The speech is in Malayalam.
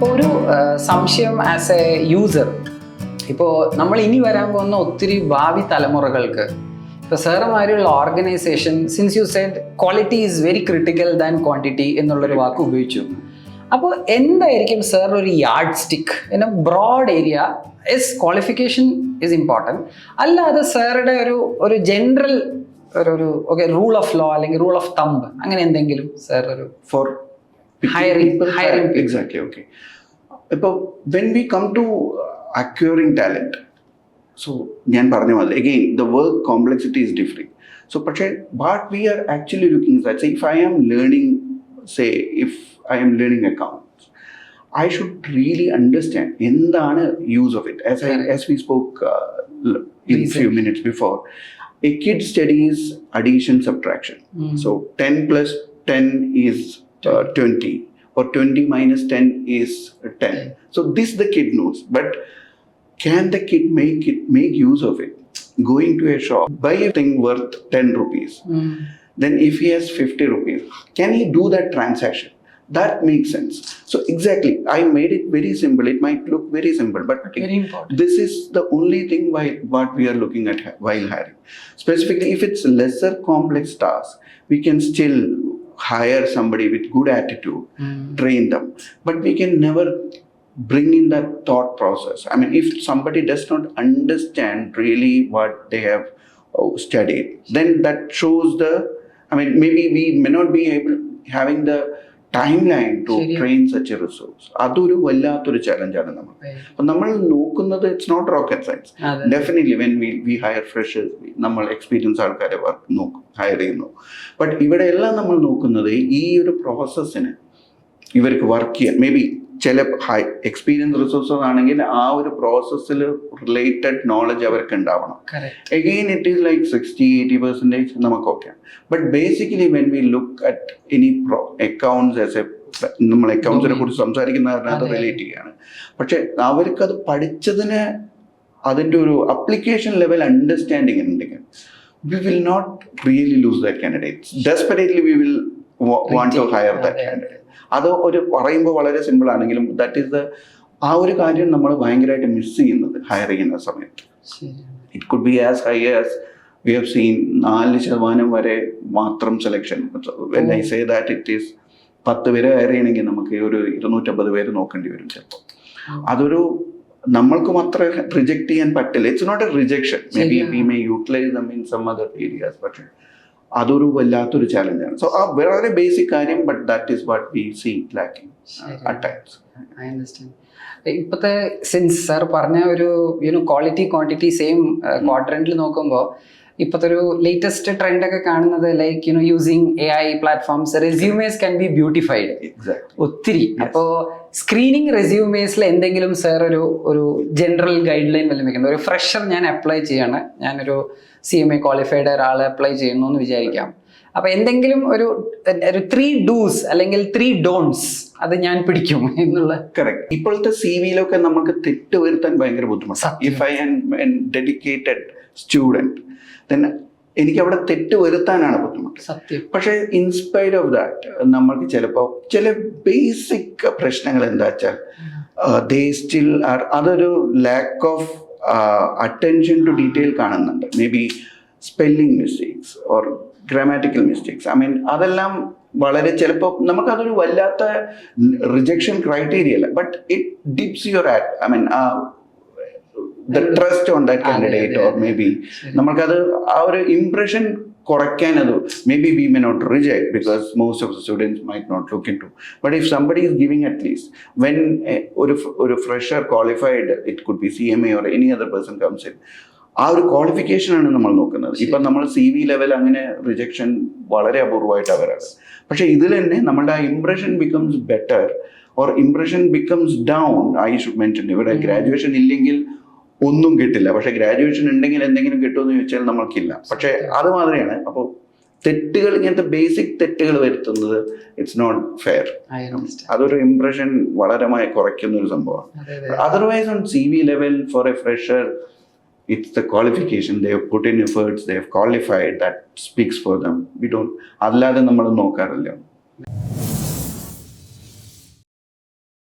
ഇപ്പോൾ ഒരു സംശയം ആസ് എ യൂസർ, ഇപ്പോൾ നമ്മൾ ഇനി വരാൻ പോകുന്ന ഒത്തിരി ഭാവി തലമുറകൾക്ക് ഇപ്പോൾ സാറുമാരുള്ള organisation, since you said quality is very critical than quantity എന്നുള്ളൊരു വാക്ക് ഉപയോഗിച്ചു. അപ്പോൾ എന്തായിരിക്കും സാർ ഒരു yardstick in a broad area? Is qualification is important, അല്ലാതെ സാറുടെ ഒരു ജനറൽ ഒരു ഓക്കെ റൂൾ ഓഫ് ലോ അല്ലെങ്കിൽ റൂൾ ഓഫ് തമ്പ് അങ്ങനെ എന്തെങ്കിലും സാർ ഒരു for hiring exactly okay. When we come to acquiring talent, so ഞാൻ പറഞ്ഞ പോലെ again the work complexity is different. So പക്ഷേ what we are actually looking at, say if I am learning accounts, I should really understand എന്താണ് use of it. As we spoke in few minutes before, a kid studies addition subtraction. So 10 plus 10 is 20, or 20 minus 10 is 10. So this the kid knows, but can the kid make use of it? Going to a shop, buy a thing worth 10 rupees. Then if he has 50 rupees, can he do that transaction? That makes sense. So exactly, I made it very simple. It might look very simple, but very important. This is the only thing what we are looking at while hiring. Specifically, if it's lesser complex task, we can still hire somebody with good attitude, train them, but we can never bring in that thought process. I mean, if somebody does not understand really what they have studied, then that shows maybe we may not be having the timeline to train such a resource. അതൊരു വല്ലാത്തൊരു ചലഞ്ചാണ് നമുക്ക്. അപ്പം നമ്മൾ നോക്കുന്നത് it's not rocket science. Definitely when we hire freshers, നമ്മൾ എക്സ്പീരിയൻസ് ആൾക്കാരെ ഹയർ ചെയ്യുന്നു. ബട്ട് ഇവിടെ എല്ലാം നമ്മൾ നോക്കുന്നത് ഈ ഒരു പ്രോസസ്സിന് ഇവർക്ക് വർക്ക് ചെയ്യാൻ, മേ ബി ചില എക്സ്പീരിയൻസ് റിസോഴ്സസ് ആണെങ്കിൽ ആ ഒരു പ്രോസസ്സിൽ റിലേറ്റഡ് നോളജ് അവർക്ക് ഉണ്ടാവണം. അഗെയിൻ ഇറ്റ് ഈസ് ലൈക്ക് 60-80% നമുക്കൊക്കെ. But basically when we look at any accounts as A, നമ്മൾ അക്കൗണ്ട്സിനെ കുറിച്ച് സംസാരിക്കുന്നതിനകത്ത് റിലേറ്റ് ചെയ്യാണ്. പക്ഷെ അവർക്കത് പഠിച്ചതിന് അതിൻ്റെ ഒരു അപ്ലിക്കേഷൻ ലെവൽ അണ്ടർസ്റ്റാൻഡിങ് ഉണ്ടെങ്കിൽ we will not really lose that candidate. Desperately we will want to hire that candidate. അത് ഒരു പറയുമ്പോൾ വളരെ സിമ്പിൾ ആണെങ്കിലും ദാറ്റ് ഈസ് ആ ഒരു കാര്യം നമ്മൾ ഭയങ്കരമായിട്ട് മിസ് ചെയ്യുന്നത് ഹയർ ചെയ്യുന്ന സമയത്ത്. It could be as high as we have seen 4% വരെ മാത്രം selection. When I say that it is 10 പേര് ഹയർ ചെയ്യണമെങ്കിൽ നമുക്ക് ഒരു 250 പേര് നോക്കേണ്ടി വരും ചിലപ്പോൾ. അതൊരു നമ്മൾക്കും അത്ര റിജക്ട് ചെയ്യാൻ പറ്റില്ല. It's not a rejection, maybe we may utilise them in some other areas, പക്ഷേ അതൊരു വല്ലാത്തൊരു ചാലഞ്ചാണ്. സോ ആ വളരെ ബേസിക് കാര്യം, but that is what we see lacking at times. I understand. ഇപ്പോഴത്തെ സിൻസ് സാർ പറഞ്ഞ ഒരു ക്വാളിറ്റി ക്വാണ്ടിറ്റി സെയിം ക്വാഡ്രന്റിൽ നോക്കുമ്പോൾ ഇപ്പോഴത്തെ ഒരു ലേറ്റസ്റ്റ് ട്രെൻഡ് ഒക്കെ കാണുന്നത് like using AI platforms, resumes can be beautified ഒത്തിരി. അപ്പോൾ സ്ക്രീനിങ് റെസ്യൂമേസിൽ എന്തെങ്കിലും സാർ ഒരു ജനറൽ ഗൈഡ് ലൈൻ വല്ലതും വെക്കണം? ഒരു ഫ്രഷർ ഞാൻ അപ്ലൈ ചെയ്യാണ്, ഞാനൊരു CMA ക്വാളിഫൈഡ് ഒരാളെ അപ്ലൈ ചെയ്യുന്നു എന്ന് വിചാരിക്കാം. അപ്പോൾ എന്തെങ്കിലും ഒരു 3 do's അല്ലെങ്കിൽ 3 don'ts അത് ഞാൻ പിടിക്കും എന്നുള്ള. കറക്റ്റ്. ഇപ്പോഴത്തെ CV-യിലൊക്കെ നമുക്ക് തെറ്റ് വരുത്താൻ ഭയങ്കര ബുദ്ധിമുട്ടാണ്. If I am an dedicated student, then എനിക്ക് അവിടെ തെറ്റ് വരുത്താനാണ് ബുദ്ധിമുട്ട്. പക്ഷേ ഇൻസ്പൈർഡ് ഓഫ് ദാറ്റ് നമ്മൾക്ക് ചിലപ്പോൾ ചില ബേസിക് പ്രശ്നങ്ങൾ എന്താ വെച്ചാൽ ദേ സ്റ്റിൽ ആർ, അതൊരു lack of attention to detail കാണുന്നുണ്ട്. Maybe spelling mistakes or grammatical mistakes. അതെല്ലാം വളരെ ചിലപ്പോൾ നമുക്കതൊരു വല്ലാത്ത റിജക്ഷൻ ക്രൈറ്റീരിയ അല്ല, but it dips your the trust on that candidate, or maybe നമുക്കത് ആ ഒരു ഇംപ്രഷൻ കുറയ്ക്കാൻ അത് maybe we may not reject because most of the students might not look into, but if somebody is giving at least when ഒരു fresher qualified, it could be CMA or any other person comes in, ആ ഒരു ക്വാളിഫിക്കേഷൻ ആണ് നമ്മൾ നോക്കുന്നത്. ഇപ്പം നമ്മൾ CV ലെവൽ അങ്ങനെ റിജക്ഷൻ വളരെ അപൂർവമായിട്ടാണ് വരാറ്. പക്ഷേ ഇതിൽ തന്നെ നമ്മളുടെ ആ impression becomes better or impression becomes down. I should mention, ഇവിടെ ഗ്രാജുവേഷൻ ഇല്ലെങ്കിൽ ഒന്നും കിട്ടില്ല, പക്ഷെ ഗ്രാജുവേഷൻ ഉണ്ടെങ്കിൽ എന്തെങ്കിലും കിട്ടുമെന്ന് ചോദിച്ചാൽ നമ്മൾക്കില്ല. പക്ഷെ അത് മാതിരിയാണ്. അപ്പോൾ തെറ്റുകൾ, ഇങ്ങനത്തെ ബേസിക് തെറ്റുകൾ വരുത്തുന്നത് ഇറ്റ്സ് നോട്ട് ഫെയർ. അതൊരു ഇംപ്രഷൻ വളരെ കുറയ്ക്കുന്ന ഒരു സംഭവമാണ്. Otherwise on CV level for a fresher, it's the qualification, they have put in efforts, they have qualified, that speaks for them. We don't, അല്ലാതെ നമ്മൾ നോക്കാറില്ല.